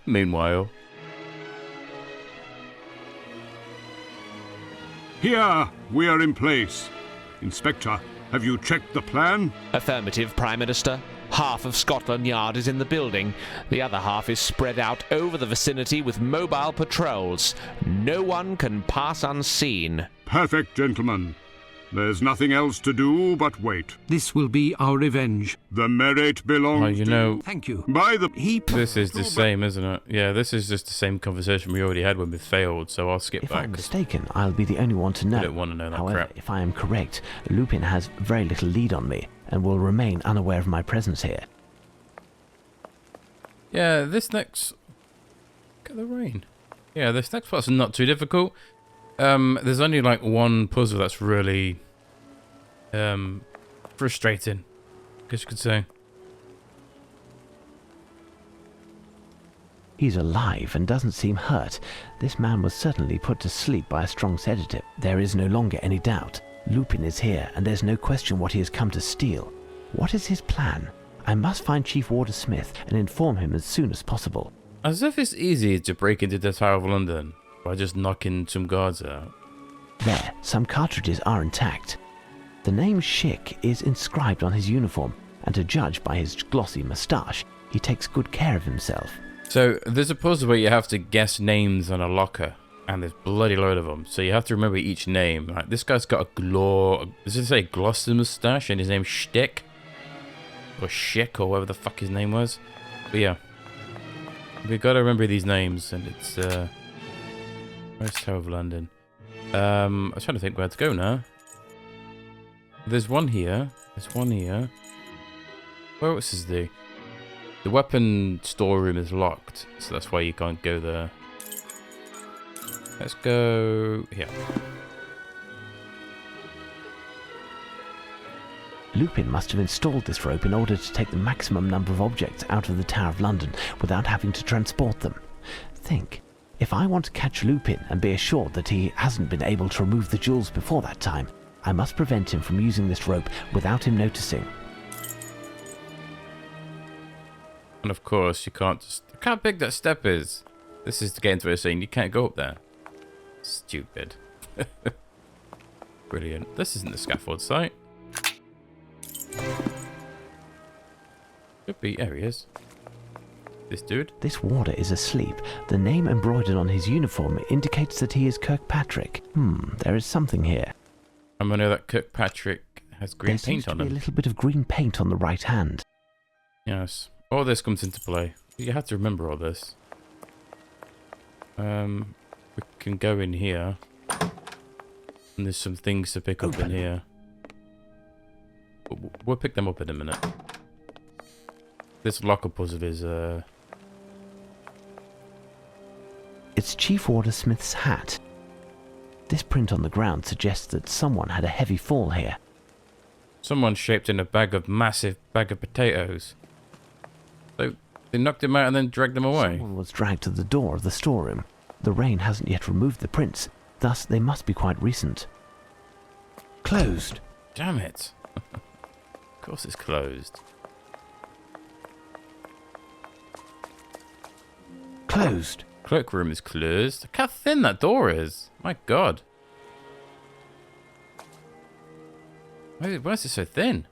Meanwhile. Here, we are in place. Inspector, have you checked the plan? Affirmative, Prime Minister. Half of Scotland Yard is in the building. The other half is spread out over the vicinity with mobile patrols. No one can pass unseen. Perfect, gentlemen. There's nothing else to do but wait. This will be our revenge. The merit belongs Well, you know, Thank you. by the... this is the same, isn't it? Yeah, this is just the same conversation we already had when we failed, so I'll skip If back. I'm mistaken, I'll be the only one to know. I don't want to know that However, crap. if I am correct, Lupin has very little lead on me and will remain unaware of my presence here. Yeah, this next... Look at the rain. Yeah, this next part's not too difficult. There's only like one puzzle that's really... frustrating, I guess you could say. He's alive and doesn't seem hurt. This man was certainly put to sleep by a strong sedative. There is no longer any doubt. Lupin is here, and there's no question what he has come to steal. What is his plan? I must find Chief Warder Smith and inform him as soon as possible. As if it's easy to break into the Tower of London by just knocking some guards out. There, some cartridges are intact. The name Schick is inscribed on his uniform, and to judge by his glossy moustache, he takes good care of himself. So there's a puzzle where you have to guess names on a locker, and there's bloody load of them. So you have to remember each name. Like this guy's got does it say glossy moustache, and his name's Shtick? Or Schick, or whatever the fuck his name was. But yeah. We gotta remember these names, and it's where's Tower of London? I was trying to think where to go now. There's one here. There's one here. Where else is the weapon storeroom is locked, so that's why you can't go there. Let's go here. Lupin must have installed this rope in order to take the maximum number of objects out of the Tower of London without having to transport them. Think, if I want to catch Lupin and be assured that he hasn't been able to remove the jewels before that time, I must prevent him from using this rope without him noticing. And of course, you can't just... Look how big that step is. This is to get into a scene. You can't go up there. Stupid. Brilliant. This isn't the scaffold site. Could be. There he is. This dude. This warder is asleep. The name embroidered on his uniform indicates that he is Kirkpatrick. There is something here. I know that Kirkpatrick has green There paint seems to on be him. a little bit of green paint on the right hand. Yes. All this comes into play. You have to remember all this. We can go in here. And there's some things to pick up in here. We'll pick them up in a minute. This locker puzzle is, It's Chief Warder Smith's hat. This print on the ground suggests that someone had a heavy fall here. someone shaped in a massive bag of potatoes. So they knocked him out and then dragged them away. Someone was dragged to the door of the storeroom. The rain hasn't yet removed the prints, thus they must be quite recent. Closed. Damn it. Of course it's closed. Closed. Cloakroom is closed. Look how thin that door is. My god. Why is it so thin?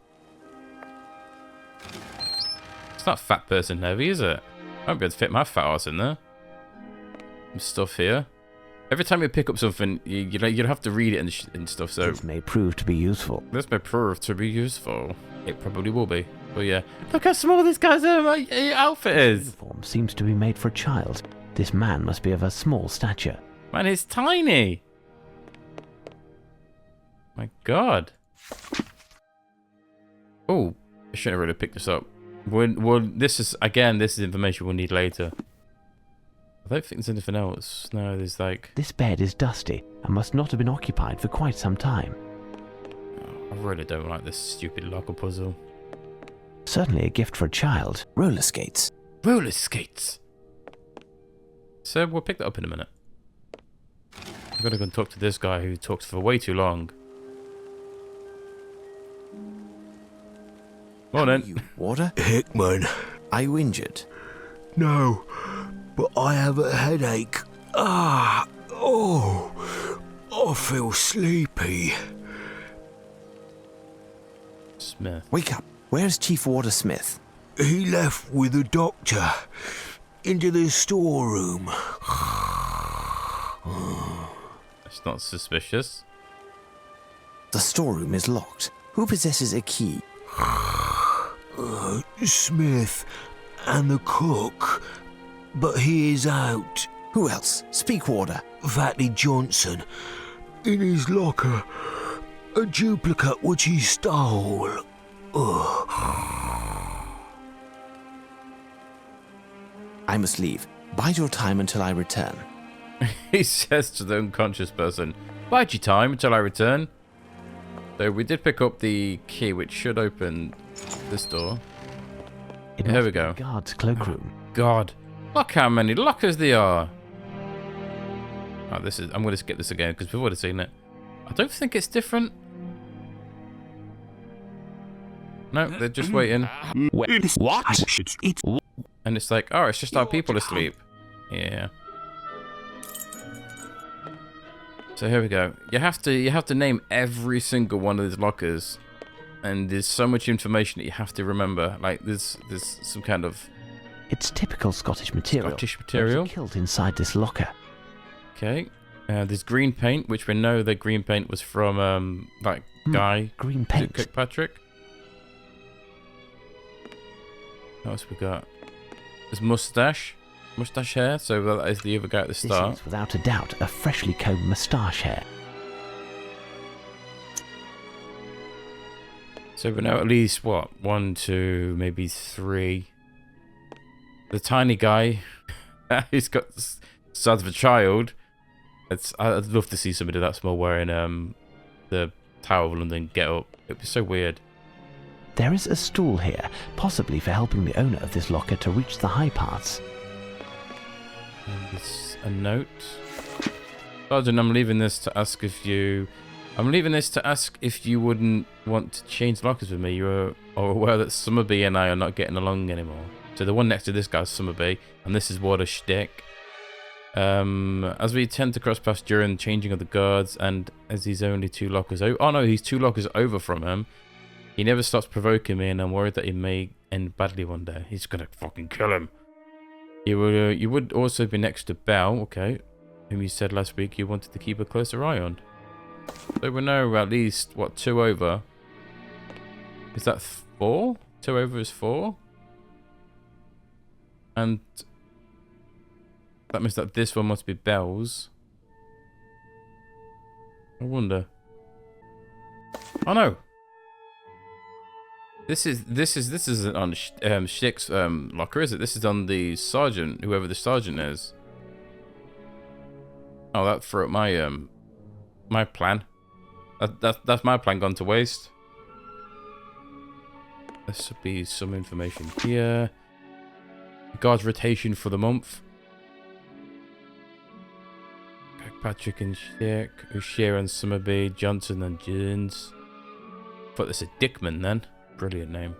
It's not fat person heavy, is it? I won't be able to fit my fat ass in there. Some stuff here. Every time you pick up something, you'd have to read it and stuff, so... This may prove to be useful. This may prove to be useful. It probably will be. But yeah. Look how small this guy's outfit The is. uniform seems to be made for a child. This man must be of a small stature. Man, he's tiny. My god. Oh, I shouldn't have really picked this up. Well, this is information we'll need later. I don't think there's anything else. No, there's like... This bed is dusty and must not have been occupied for quite some time. I really don't like this stupid locker puzzle. Certainly a gift for a child. Roller skates. Roller skates! So we'll pick that up in a minute. I've got to go and talk to this guy who talks for way too long. Morning. You, Warder? Hickman. Are you injured? No, but I have a headache. I feel sleepy. Smith. Wake up. Where's Chief Warder Smith? He left with the doctor into the storeroom. That's not suspicious. The storeroom is locked. Who possesses a key? Smith and the cook, but he is out. Who else? Speak, Warder. Fatty Johnson, in his locker, a duplicate which he stole. I must leave. Bide your time until I return. He says to the unconscious person, "Bide your time until I return." So we did pick up the key, which should open this door. Here we go. Guard's cloakroom. God, look how many lockers there are. Oh, this is. I'm going to skip this again because we've already seen it. I don't think it's different. No, they're just waiting, Wait, what? and it's like, oh, it's just our people asleep. Yeah. So here we go. You have to name every single one of these lockers, and there's so much information that you have to remember. Like there's some kind of It's typical Scottish material. Scottish material. There's a kilt inside this locker. Okay. There's green paint, which we know that green paint was from that guy. Green paint. Kirkpatrick. What else we got? There's mustache hair. So that is the other guy at the start. This is, without a doubt, a freshly combed moustache hair. So we know at least what 1, 2, maybe 3. The tiny guy, he's got the size of a child. I'd love to see somebody that small wearing the Tower of London get up. It'd be so weird. There is a stool here, possibly for helping the owner of this locker to reach the high parts. And there's a note. Sergeant, I'm leaving this to ask if you wouldn't want to change lockers with me. You are aware that Summerby and I are not getting along anymore. So the one next to this guy's Summerby, and this is Warder Shtick. As we tend to cross paths during changing of the guards, and as he's only 2 lockers over, oh no, he's 2 lockers over from him. He never stops provoking me, and I'm worried that he may end badly one day. He's gonna fucking kill him. You would also be next to Belle, okay, whom you said last week you wanted to keep a closer eye on. So we know at least, what, 2 over? Is that 4? 2 over is 4? And that means that this one must be Belle's. I wonder. Oh no! This isn't on Shtick's locker, is it? This is on the sergeant, whoever the sergeant is. Oh, that threw up my my plan. That's my plan gone to waste. There should be some information here. Guard's rotation for the month. Kirkpatrick and Shtick, Hotair and Summerby, Johnson and Jones. Thought this a Dickman then. Brilliant name.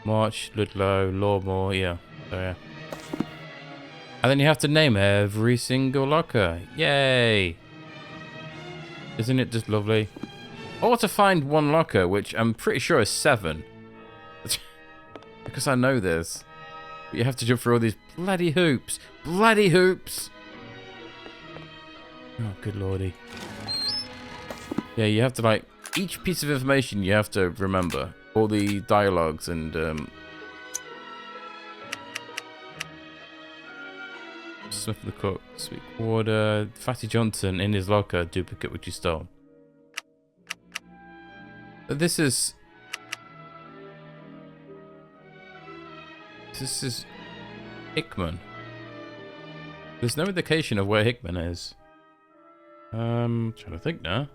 March, Ludlow, Lawmore, yeah. So yeah. And then you have to name every single locker. Yay! Isn't it just lovely? Or to find one locker, which I'm pretty sure is 7. Because I know this. But you have to jump through all these bloody hoops. Bloody hoops! Oh, good lordy. Yeah, you have to, like, each piece of information you have to remember. All the dialogues and, Smith the cook, Sweet Warder, Fatty Johnson in his locker, duplicate which he stole. This is Hickman. There's no indication of where Hickman is. Trying to think now.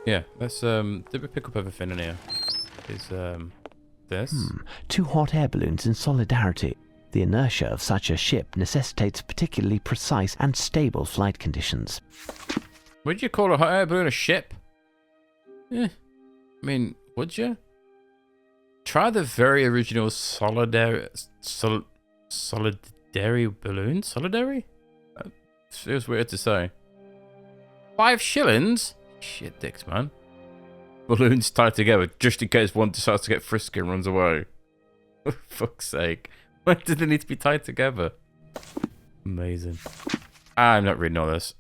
Yeah, let's did we pick up everything in here? Is this? 2 hot air balloons in solidarity. The inertia of such a ship necessitates particularly precise and stable flight conditions. Would you call a hot air balloon a ship? I mean, would you? try the very original solidary balloon? Solidary? Feels weird to say. 5 shillings? Shit dicks, man. Balloons tied together just in case one decides to get frisky and runs away. For fuck's sake. Why do they need to be tied together? Amazing. I'm not reading all this.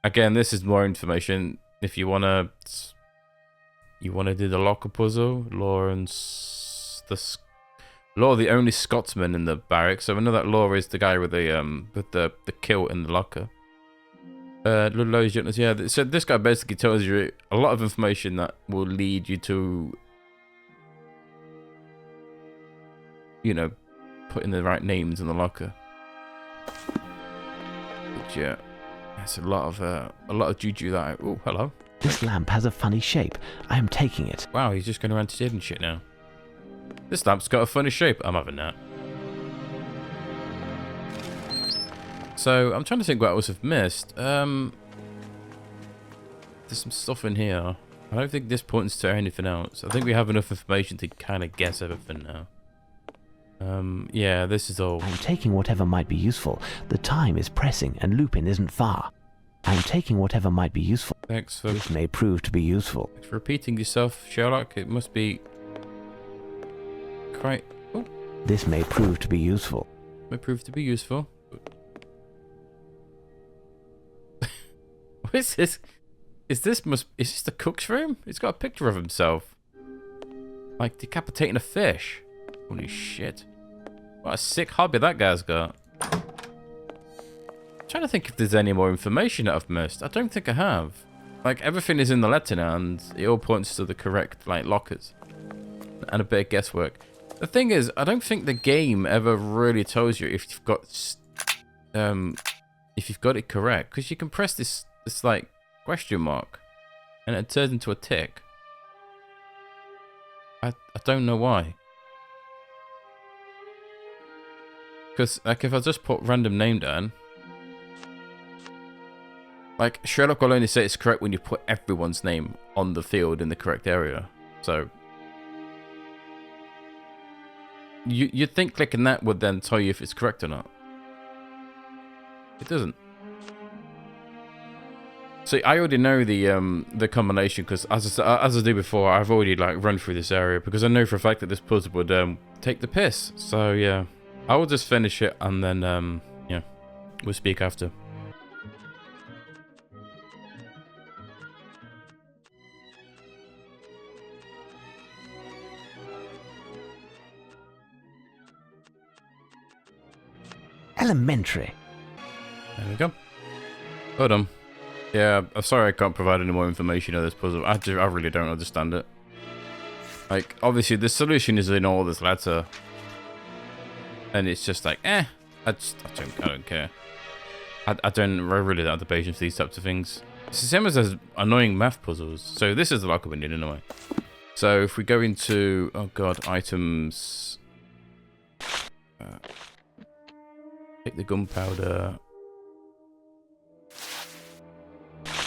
Again, this is more information. If you wanna do the locker puzzle, Law, the only Scotsman in the barracks. So I know that Law is the guy with the kilt in the locker. Yeah. So this guy basically tells you a lot of information that will lead you to, you know, putting the right names in the locker. But yeah, that's a lot of juju that. Oh, hello. This lamp has a funny shape. I am taking it. Wow, he's just going around stealing shit now. This lamp's got a funny shape. I'm having that. So, I'm trying to think what else I've missed. There's some stuff in here. I don't think this points to anything else. I think we have enough information to kind of guess everything now. Yeah, this is all. I'm taking whatever might be useful. The time is pressing and Lupin isn't far. I'm taking whatever might be useful. Thanks for... This may prove to be useful. Thanks for repeating yourself, Sherlock. It must be... quite... Oh. This may prove to be useful. May prove to be useful. What is this? Is this the cook's room? It's got a picture of himself. Like decapitating a fish. Holy shit. What a sick hobby that guy's got. I'm trying to think if there's any more information that I've missed. I don't think I have. Like, everything is in the letter now, and it all points to the correct, like, lockers. And a bit of guesswork. The thing is, I don't think the game ever really tells you if you've got it correct. Because you can press this like, question mark, and it turns into a tick. I don't know why. Because, like, if I just put random name down... Like, Sherlock will only say it's correct when you put everyone's name on the field in the correct area. So... You'd think clicking that would then tell you if it's correct or not. It doesn't. So I already know the combination, because as I did before, I've already like run through this area, because I know for a fact that this puzzle would take the piss. So yeah, I will just finish it, and then yeah, we'll speak after. Elementary. There we go. Well done. Yeah, I'm sorry I can't provide any more information on this puzzle. I really don't understand it. Like, obviously the solution is in all this letter, and it's just like, I don't care. I really don't have the patience for these types of things. It's the same as those annoying math puzzles. So this is the locker we need anyway. So if we go into, oh god, items, take the gunpowder,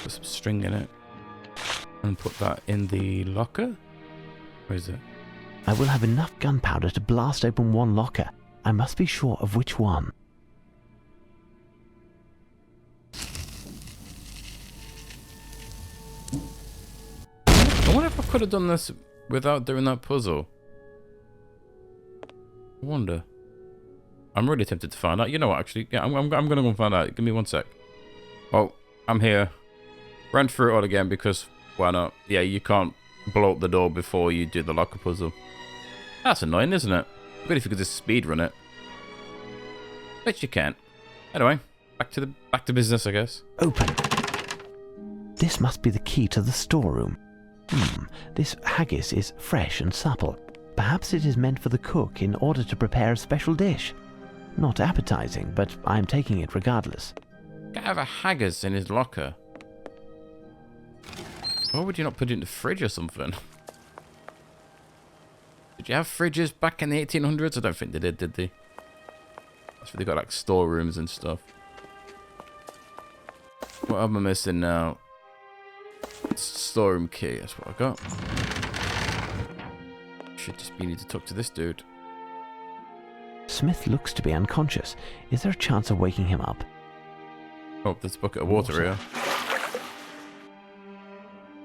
put some string in it, and put that in the locker. Where is it? I will have enough gunpowder to blast open one locker. I must be sure of which one. I wonder if I could have done this without doing that puzzle. I wonder. I'm really tempted to find out. You know what, actually? Yeah, I'm going to go and find out. Give me 1 sec. Well, I'm here. Ran through it all again because, why not? Yeah, you can't blow up the door before you do the locker puzzle. That's annoying, isn't it? Good if you could just speedrun it. But you can't. Anyway, back to business, I guess. Open. This must be the key to the storeroom. This haggis is fresh and supple. Perhaps it is meant for the cook in order to prepare a special dish. Not appetizing, but I am taking it regardless. Can't have a haggis in his locker. Why would you not put it in the fridge or something? Did you have fridges back in the 1800s? I don't think they did they? That's where they got like storerooms and stuff. What am I missing now? Storeroom key, that's what I got. Should just be need to talk to this dude. Smith looks to be unconscious. Is there a chance of waking him up? Oh, there's a bucket of water here.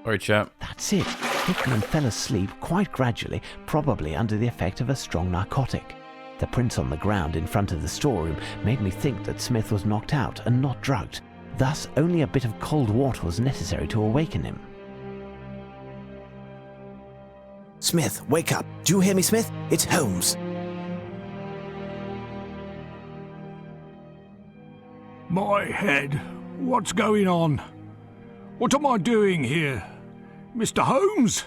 Sorry, chap. That's it. Hickman fell asleep quite gradually, probably under the effect of a strong narcotic. The prints on the ground in front of the storeroom made me think that Smith was knocked out and not drugged. Thus, only a bit of cold water was necessary to awaken him. Smith, wake up. Do you hear me, Smith? It's Holmes. My head. What's going on? What am I doing here? Mr. Holmes?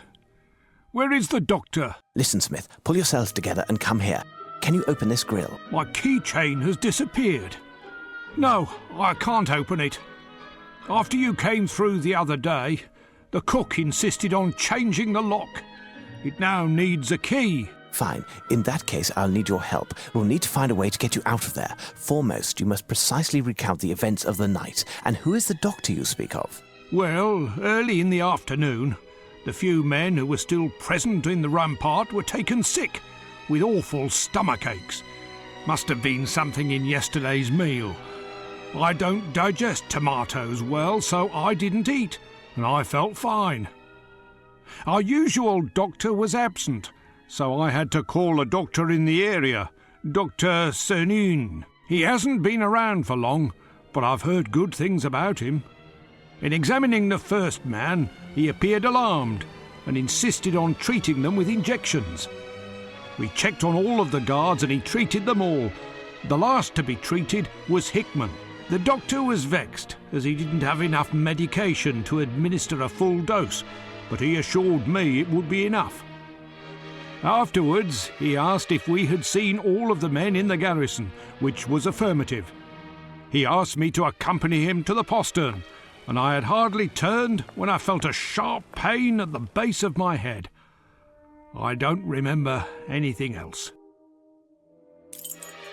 Where is the doctor? Listen, Smith, pull yourself together and come here. Can you open this grill? My keychain has disappeared. No, I can't open it. After you came through the other day, the cook insisted on changing the lock. It now needs a key. Fine. In that case, I'll need your help. We'll need to find a way to get you out of there. Foremost, you must precisely recount the events of the night. And who is the doctor you speak of? Well, early in the afternoon, the few men who were still present in the rampart were taken sick, with awful stomach aches. Must have been something in yesterday's meal. I don't digest tomatoes well, so I didn't eat, and I felt fine. Our usual doctor was absent, so I had to call a doctor in the area, Dr. Cernin. He hasn't been around for long, but I've heard good things about him. In examining the first man, he appeared alarmed and insisted on treating them with injections. We checked on all of the guards and he treated them all. The last to be treated was Hickman. The doctor was vexed as he didn't have enough medication to administer a full dose, but he assured me it would be enough. Afterwards, he asked if we had seen all of the men in the garrison, which was affirmative. He asked me to accompany him to the postern, and I had hardly turned when I felt a sharp pain at the base of my head. I don't remember anything else.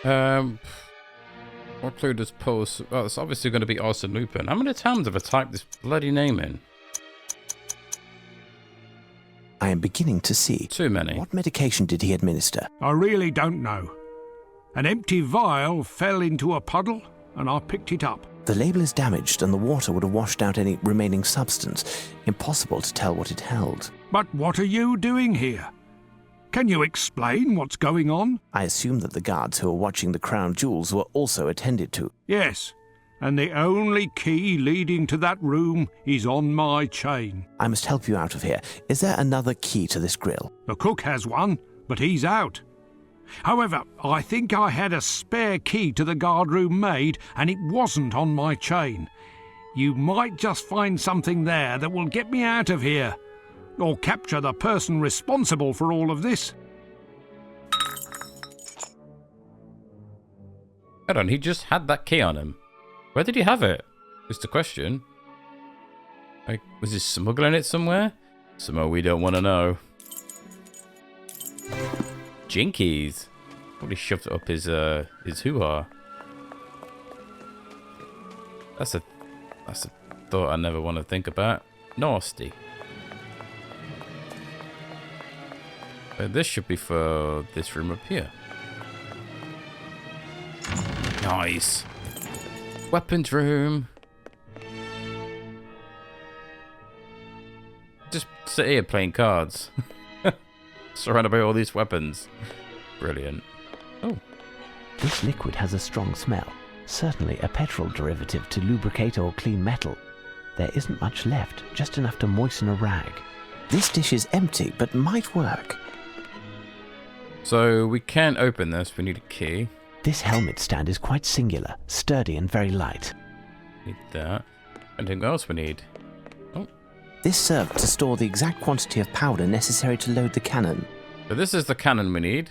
What clue does pose? Well, it's obviously going to be Arsene Lupin. How many times have I typed this bloody name in? I am beginning to see. Too many. What medication did he administer? I really don't know. An empty vial fell into a puddle, and I picked it up. The label is damaged and the water would have washed out any remaining substance. Impossible to tell what it held. But what are you doing here? Can you explain what's going on? I assume that the guards who are watching the crown jewels were also attended to. Yes, and the only key leading to that room is on my chain. I must help you out of here. Is there another key to this grill? The cook has one, but he's out. However, I think I had a spare key to the guardroom maid, and it wasn't on my chain. You might just find something there that will get me out of here, or capture the person responsible for all of this. Hold on, he just had that key on him. Where did he have it? Is the question. Like, was he smuggling it somewhere? Somewhere we don't want to know. Jinkies. Probably shoved it up his hoo-ha. That's a thought I never want to think about. Nasty. This should be for this room up here. Nice. Weapons room. Just sit here playing cards. Surrounded by all these weapons. Brilliant. Oh. This liquid has a strong smell. Certainly a petrol derivative to lubricate or clean metal. There isn't much left, just enough to moisten a rag. This dish is empty, but might work. So we can't open this, we need a key. This helmet stand is quite singular, sturdy and very light. Need that. Anything else we need? Oh. This served to store the exact quantity of powder necessary to load the cannon. So this is the cannon we need.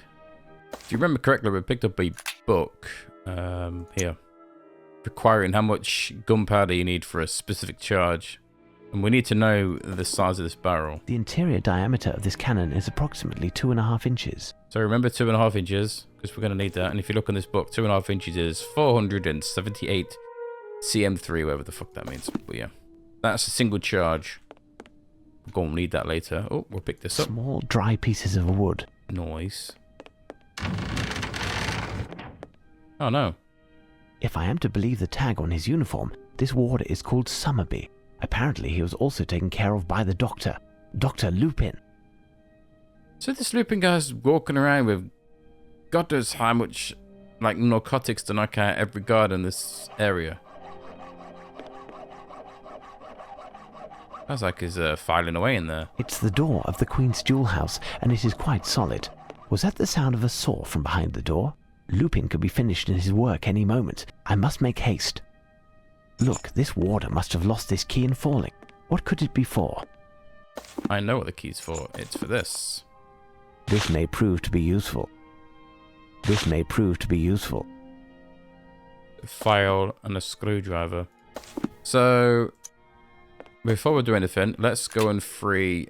If you remember correctly, we picked up a book here, requiring how much gunpowder you need for a specific charge. And we need to know the size of this barrel. The interior diameter of this cannon is approximately 2.5 inches. So remember 2.5 inches, because we're going to need that. And if you look on this book, 2.5 inches is 478 cm3, whatever the fuck that means. But yeah, that's a single charge. We're going to need that later. Oh, we'll pick this up. Small, dry pieces of wood. noise. Oh no. If I am to believe the tag on his uniform, this warder is called 𝘨𝘮𝘏. Apparently he was also taken care of by the doctor, Dr. Lupin. So this Lupin guy's walking around with God knows how much like narcotics to knock out every guard in this area. Sounds like he's filing away in there. It's the door of the Queen's jewel house, and it is quite solid. Was that the sound of a saw from behind the door? Lupin could be finished in his work any moment. I must make haste. Look, this warder must have lost this key in falling. What could it be for? I know what the key's for. It's for this. This may prove to be useful. This may prove to be useful. A file and a screwdriver. So, before we do anything, let's go and free...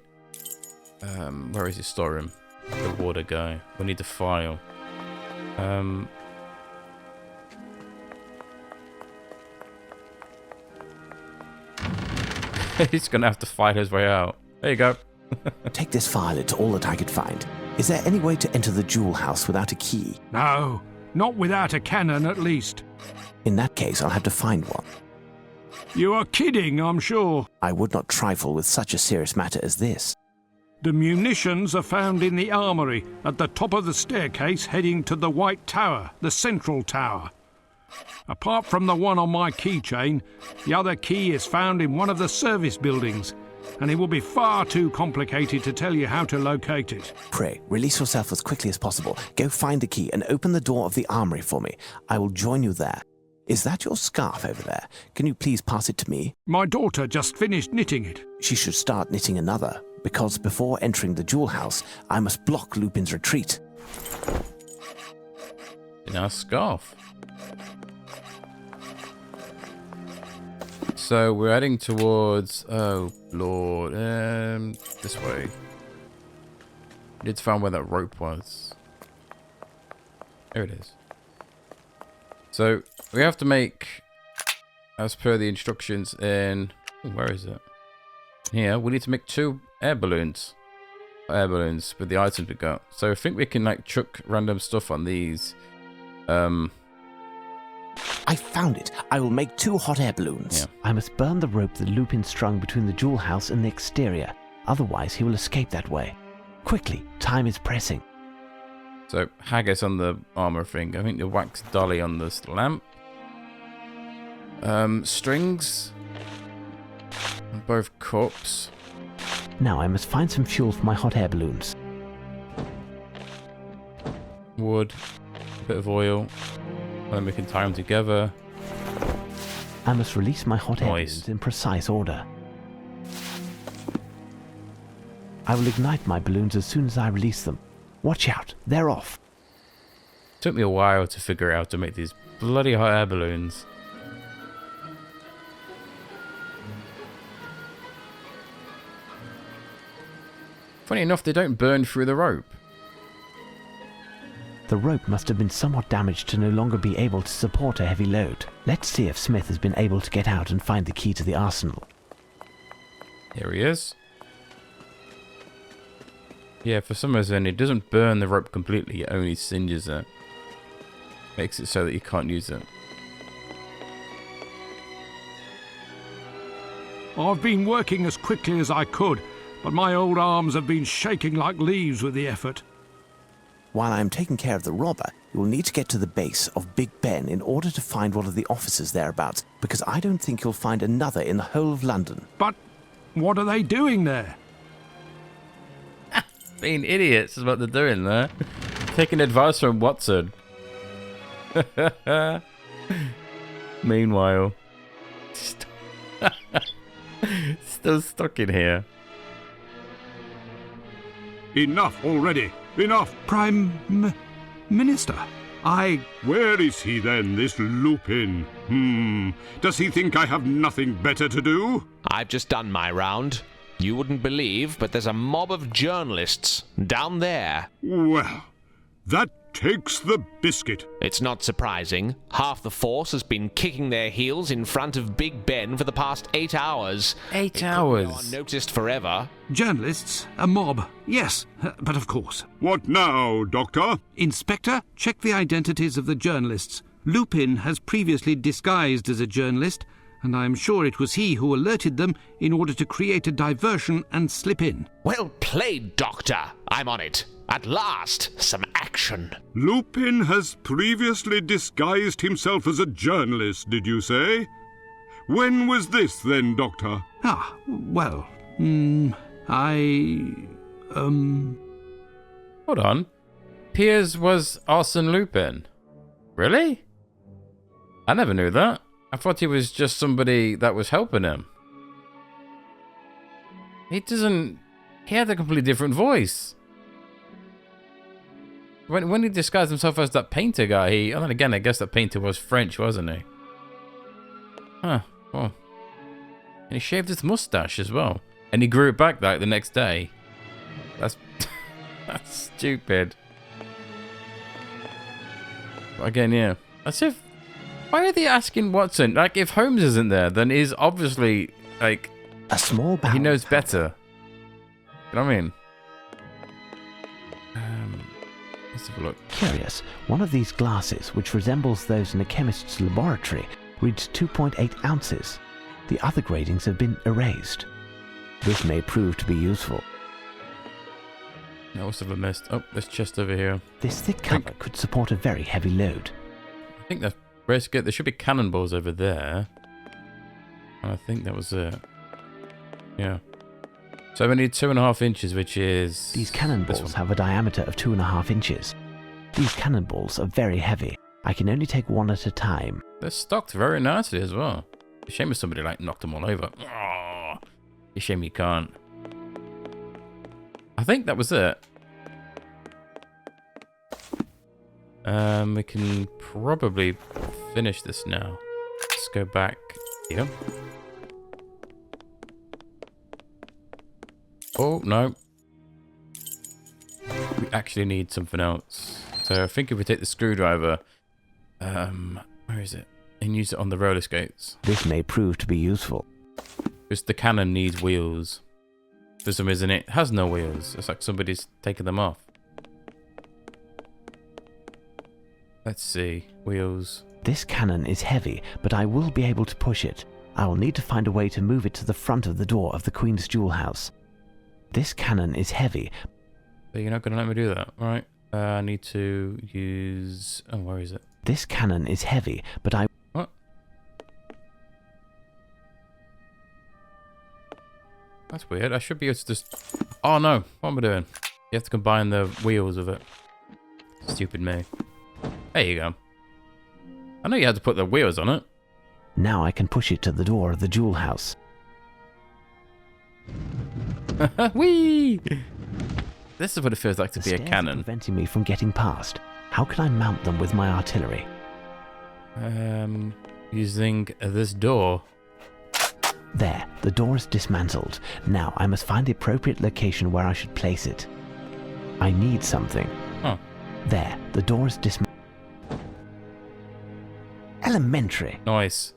where is his storeroom? The warder guy. We need the file. He's gonna have to fight his way out. There you go. Take this file, it's all that I could find. Is there any way to enter the jewel house without a key? No, not without a cannon at least. In that case, I'll have to find one. You are kidding, I'm sure. I would not trifle with such a serious matter as this. The munitions are found in the armory at the top of the staircase heading to the White Tower, the central tower. Apart from the one on my keychain, the other key is found in one of the service buildings, and it will be far too complicated to tell you how to locate it. Pray, release yourself as quickly as possible. Go find the key and open the door of the armory for me. I will join you there. Is that your scarf over there? Can you please pass it to me? My daughter just finished knitting it. She should start knitting another, because before entering the jewel house, I must block Lupin's retreat. In our scarf. So we're heading towards, oh lord, this way. Need to find where that rope was. There it is. So we have to make, as per the instructions in, where is it? Here, we need to make 2 air balloons. Air balloons with the items we got. So I think we can like chuck random stuff on these. I found it. I will make 2 hot air balloons. Yeah. I must burn the rope that Lupin strung between the jewel house and the exterior. Otherwise, he will escape that way. Quickly, time is pressing. So haggis on the armor thing. I think the wax dolly on this lamp. Strings. On both cups. Now I must find some fuel for my hot air balloons. Wood. A bit of oil. And then we can tie them together. I must release my hot air Nice. balloons in precise order. I will ignite my balloons as soon as I release them. Watch out, they're off. Took me a while to figure out how to make these bloody hot air balloons. Funny enough, they don't burn through the rope. The rope must have been somewhat damaged to no longer be able to support a heavy load. Let's see if Smith has been able to get out and find the key to the arsenal. Here he is. Yeah, for some reason it doesn't burn the rope completely, it only singes it. Makes it so that you can't use it. I've been working as quickly as I could, but my old arms have been shaking like leaves with the effort. While I am taking care of the robber, you will need to get to the base of Big Ben in order to find one of the officers thereabouts, because I don't think you'll find another in the whole of London. But what are they doing there? Being idiots is what they're doing there. Taking advice from Watson. Meanwhile, still stuck in here. Enough already. Enough. Prime Minister, Where is he then, this Lupin? Does he think I have nothing better to do? I've just done my round. You wouldn't believe, but there's a mob of journalists down there. Well, that takes the biscuit. It's not surprising. Half the force has been kicking their heels in front of Big Ben for the past 8 hours. 8 It hours? couldn't go unnoticed forever. Journalists, a mob, yes, but of course. What now, Doctor? Inspector, check the identities of the journalists. Lupin has previously disguised as a journalist, and I am sure it was he who alerted them in order to create a diversion and slip in. Well played, Doctor. I'm on it. At last, some action. Lupin has previously disguised himself as a journalist, did you say? When was this, then, Doctor? Well, Hold on. Piers was Arsene Lupin. Really? I never knew that. I thought he was just somebody that was helping him. He had a completely different voice. When he disguised himself as that painter guy, and then again, I guess that painter was French, wasn't he? Huh. Oh. And he shaved his mustache as well. And he grew it back like the next day. That's that's stupid. But again, yeah. As if, why are they asking Watson? Like, if Holmes isn't there, then he's obviously, like, A small barrel. he knows better. You know what I mean? Let's have a look. Curious, one of these glasses, which resembles those in a chemist's laboratory, reads 2.8 ounces. The other gradings have been erased. This may prove to be useful. I also have missed. Oh, there's chest over here. This thick cover could support a very heavy load. I think that's basically it. There should be cannonballs over there. And I think that was it. Yeah. So we need 2.5 inches, which is... These cannonballs have a diameter of 2.5 inches. These cannonballs are very heavy. I can only take one at a time. They're stocked very nicely as well. A shame if somebody like knocked them all over. Oh, a shame you can't. I think that was it. We can probably finish this now. Let's go back here. Oh, no. We actually need something else. So I think if we take the screwdriver, where is it? And use it on the roller skates. This may prove to be useful. Because the cannon needs wheels. For some reason it has no wheels. It's like somebody's taken them off. Let's see. Wheels. This cannon is heavy, but I will be able to push it. I will need to find a way to move it to the front of the door of the Queen's Jewel House. This cannon is heavy. But you're not going to let me do that, right? I need to use... Oh, where is it? This cannon is heavy, but I... What? That's weird. I should be able to just... Oh, no. What am I doing? You have to combine the wheels with it. Stupid me. There you go. I know you had to put the wheels on it. Now I can push it to the door of the Jewel House. Whee! This is what it feels like to The be a stairs are cannon. preventing me from getting past. How can I mount them with my artillery? Using this door. There, the door is dismantled. Now I must find the appropriate location where I should place it. I need something. Oh. There, the door is dismantled. Elementary. Nice.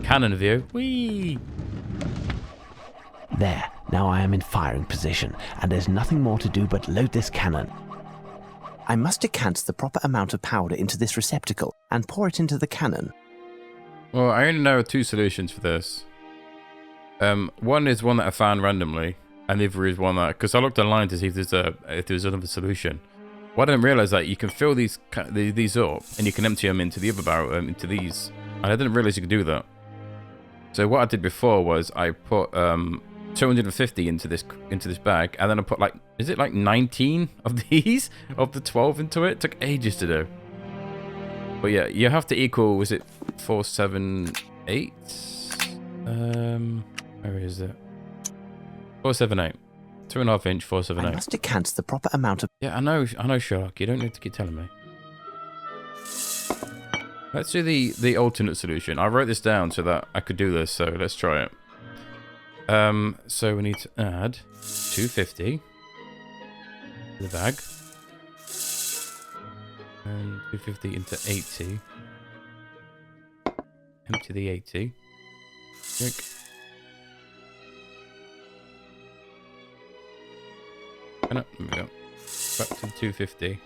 Cannon view. Whee! There, now I am in firing position, and there's nothing more to do but load this cannon. I must decant the proper amount of powder into this receptacle and pour it into the cannon. Well, I only know 2 solutions for this. One is one that I found randomly, and the other is one that... Because I looked online to see if there's another solution. What I didn't realize that you can fill these up, and you can empty them into the other barrel, into these. And I didn't realize you could do that. So what I did before was I put 250 into this bag, and then I put like, is it like 19 of these of the 12 into it? It took ages to do. But yeah, you have to equal, was it 478? Where is it? 478. 2.5 inch, 478. I must decant the proper amount of... Yeah, I know, Sherlock. You don't need to keep telling me. Let's do the alternate solution. I wrote this down so that I could do this, so let's try it. So we need to add 250. The bag. And 250 into 80. Empty the 80. Check. Oh, no, there we go. Back to the 250.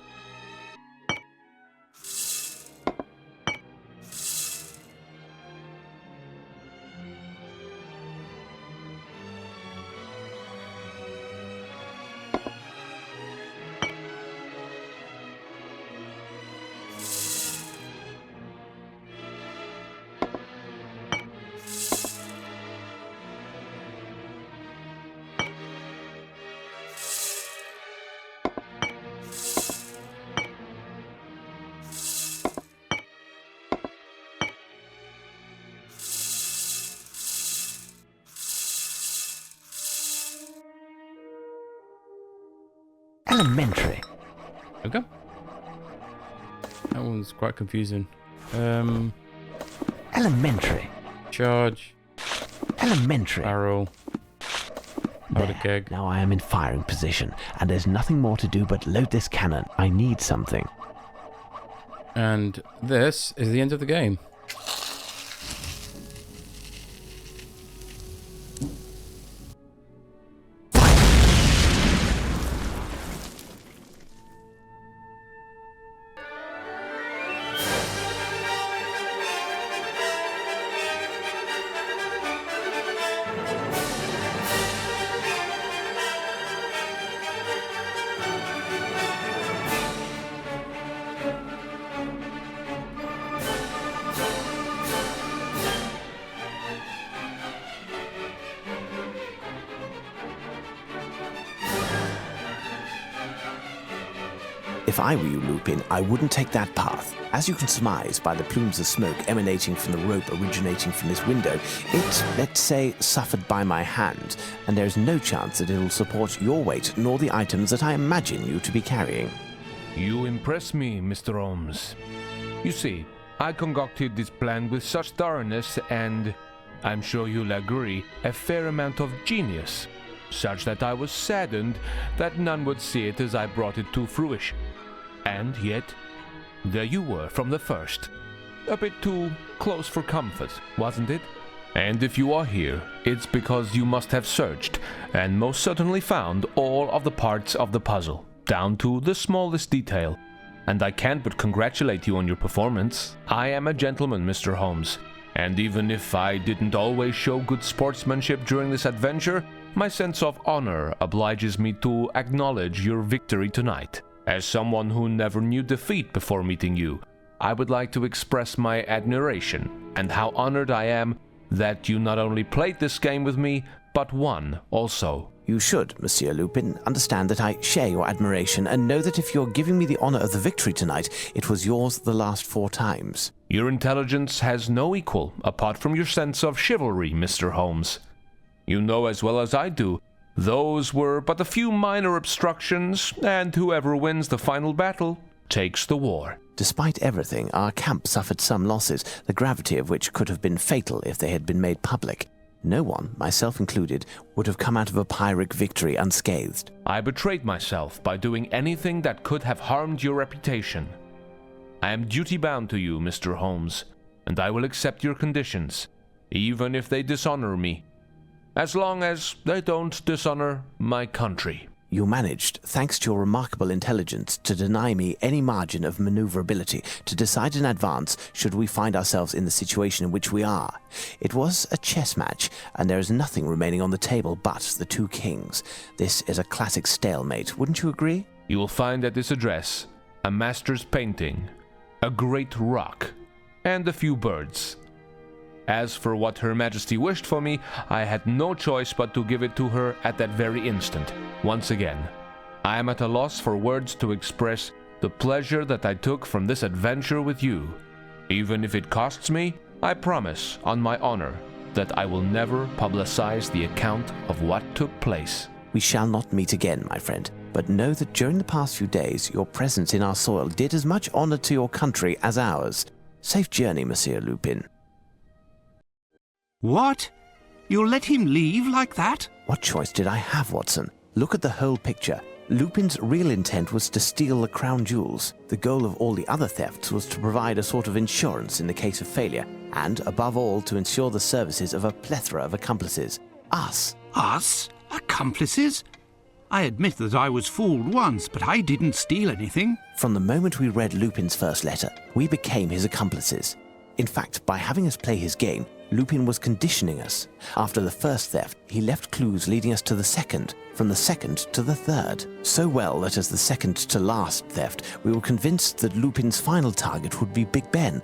Elementary. Okay. That one's quite confusing. Elementary. Charge. Elementary. Barrel. Powder keg. Now I am in firing position, and there's nothing more to do but load this cannon. I need something. And this is the end of the game. If I were you, Lupin, I wouldn't take that path. As you can surmise by the plumes of smoke emanating from the rope originating from this window, it, let's say, suffered by my hand, and there's no chance that it'll support your weight nor the items that I imagine you to be carrying. You impress me, Mr. Holmes. You see, I concocted this plan with such thoroughness and, I'm sure you'll agree, a fair amount of genius, such that I was saddened that none would see it as I brought it to fruition. And yet, there you were from the first. A bit too close for comfort, wasn't it? And if you are here, it's because you must have searched, and most certainly found all of the parts of the puzzle, down to the smallest detail. And I can't but congratulate you on your performance. I am a gentleman, Mr. Holmes, and even if I didn't always show good sportsmanship during this adventure, my sense of honor obliges me to acknowledge your victory tonight. As someone who never knew defeat before meeting you, I would like to express my admiration and how honored I am that you not only played this game with me, but won also. You should, Monsieur Lupin, understand that I share your admiration and know that if you're giving me the honor of the victory tonight, it was yours the last 4 times. Your intelligence has no equal apart from your sense of chivalry, Mr. Holmes. You know as well as I do, those were but a few minor obstructions, and whoever wins the final battle takes the war. Despite everything, our camp suffered some losses, the gravity of which could have been fatal if they had been made public. No one, myself included, would have come out of a Pyrrhic victory unscathed. I betrayed myself by doing anything that could have harmed your reputation. I am duty-bound to you, Mr. Holmes, and I will accept your conditions, even if they dishonor me, as long as they don't dishonor my country. You managed, thanks to your remarkable intelligence, to deny me any margin of maneuverability, to decide in advance should we find ourselves in the situation in which we are. It was a chess match, and there is nothing remaining on the table but the 2 kings. This is a classic stalemate, wouldn't you agree? You will find at this address a master's painting, a great rock, and a few birds. As for what Her Majesty wished for me, I had no choice but to give it to her at that very instant. Once again, I am at a loss for words to express the pleasure that I took from this adventure with you. Even if it costs me, I promise, on my honor, that I will never publicize the account of what took place. We shall not meet again, my friend, but know that during the past few days, your presence in our soil did as much honor to your country as ours. Safe journey, Monsieur Lupin. What? You'll let him leave like that? What choice did I have, Watson? Look at the whole picture. Lupin's real intent was to steal the crown jewels. The goal of all the other thefts was to provide a sort of insurance in the case of failure, and, above all, to ensure the services of a plethora of accomplices. Us. Us? Accomplices? I admit that I was fooled once, but I didn't steal anything. From the moment we read Lupin's first letter, we became his accomplices. In fact, by having us play his game, Lupin was conditioning us. After the first theft, he left clues leading us to the second, from the second to the third. So well that as the second to last theft, we were convinced that Lupin's final target would be Big Ben.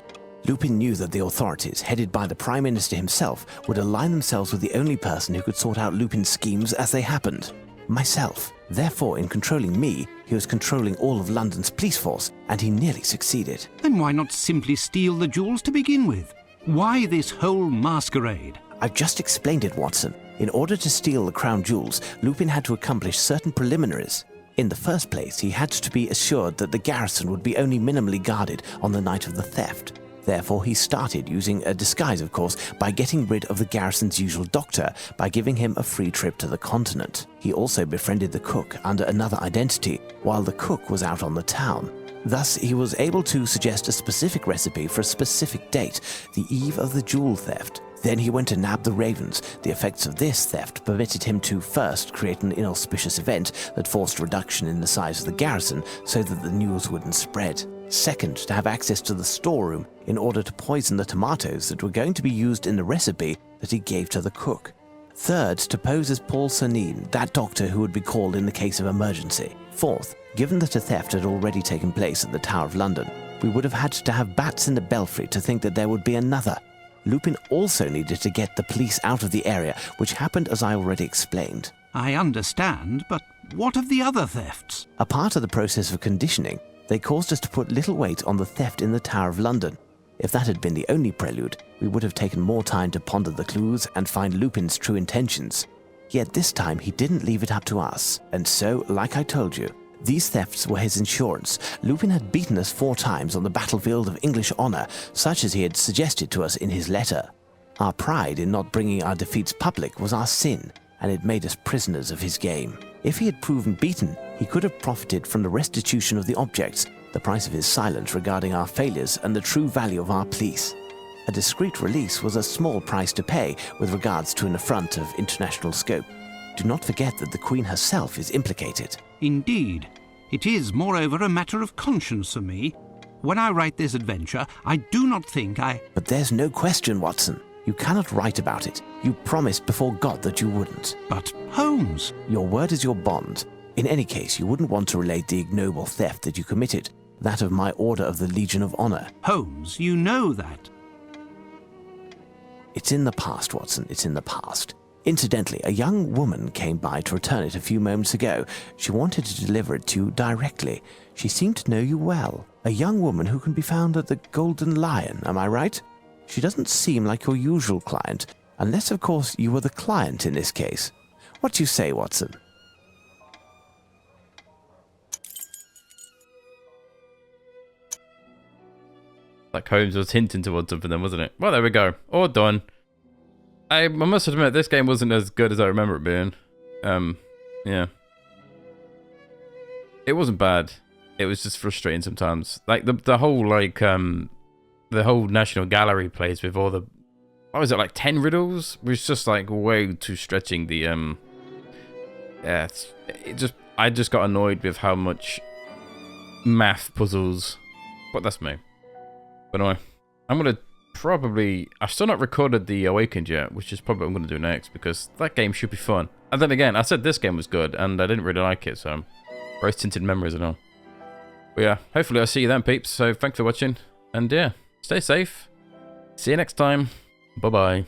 Lupin knew that the authorities, headed by the Prime Minister himself, would align themselves with the only person who could sort out Lupin's schemes as they happened. Myself. Therefore, in controlling me, he was controlling all of London's police force, and he nearly succeeded. Then why not simply steal the jewels to begin with? Why this whole masquerade? I've just explained it, Watson. In order to steal the crown jewels, Lupin had to accomplish certain preliminaries. In the first place, he had to be assured that the garrison would be only minimally guarded on the night of the theft. Therefore, he started using a disguise, of course, by getting rid of the garrison's usual doctor, by giving him a free trip to the continent. He also befriended the cook under another identity, while the cook was out on the town. Thus, he was able to suggest a specific recipe for a specific date, the eve of the jewel theft. Then he went to nab the ravens. The effects of this theft permitted him to first create an inauspicious event that forced reduction in the size of the garrison so that the news wouldn't spread. Second, to have access to the storeroom in order to poison the tomatoes that were going to be used in the recipe that he gave to the cook. Third, to pose as Paul Cernine, that doctor who would be called in the case of emergency. Fourth, given that a theft had already taken place at the Tower of London, we would have had to have bats in the belfry to think that there would be another. Lupin also needed to get the police out of the area, which happened as I already explained. I understand, but what of the other thefts? A part of the process of conditioning, they caused us to put little weight on the theft in the Tower of London. If that had been the only prelude, we would have taken more time to ponder the clues and find Lupin's true intentions. Yet this time he didn't leave it up to us, and so, like I told you, these thefts were his insurance. Lupin had beaten us 4 times on the battlefield of English honor, such as he had suggested to us in his letter. Our pride in not bringing our defeats public was our sin, and it made us prisoners of his game. If he had proven beaten, he could have profited from the restitution of the objects, the price of his silence regarding our failures, and the true value of our police. A discreet release was a small price to pay with regards to an affront of international scope. Do not forget that the Queen herself is implicated. Indeed. It is, moreover, a matter of conscience for me. When I write this adventure, I do not think I... But there's no question, Watson. You cannot write about it. You promised before God that you wouldn't. But, Holmes... Your word is your bond. In any case, you wouldn't want to relate the ignoble theft that you committed, that of my Order of the Legion of Honor. Holmes, you know that. It's in the past, Watson. It's in the past. Incidentally, a young woman came by to return it a few moments ago. She wanted to deliver it to you directly. She seemed to know you well. A young woman who can be found at the Golden Lion, am I right? She doesn't seem like your usual client, unless, of course, you were the client in this case. What do you say, Watson? Like Holmes was hinting towards something then, wasn't it? Well, there we go. All done. I must admit, this game wasn't as good as I remember it being. Yeah. It wasn't bad. It was just frustrating sometimes. Like, the whole, like, the whole National Gallery plays with all the... What was it, like 10 riddles? It was just, like, way too stretching the, Yeah, I just got annoyed with how much math puzzles... But that's me. But anyway, I'm going to probably... I've still not recorded the Awakened yet, which is probably what I'm going to do next, because that game should be fun. And then again, I said this game was good, and I didn't really like it, so... Rose-tinted memories and all. But yeah, hopefully I'll see you then, peeps. So thanks for watching, and yeah, stay safe. See you next time. Bye-bye.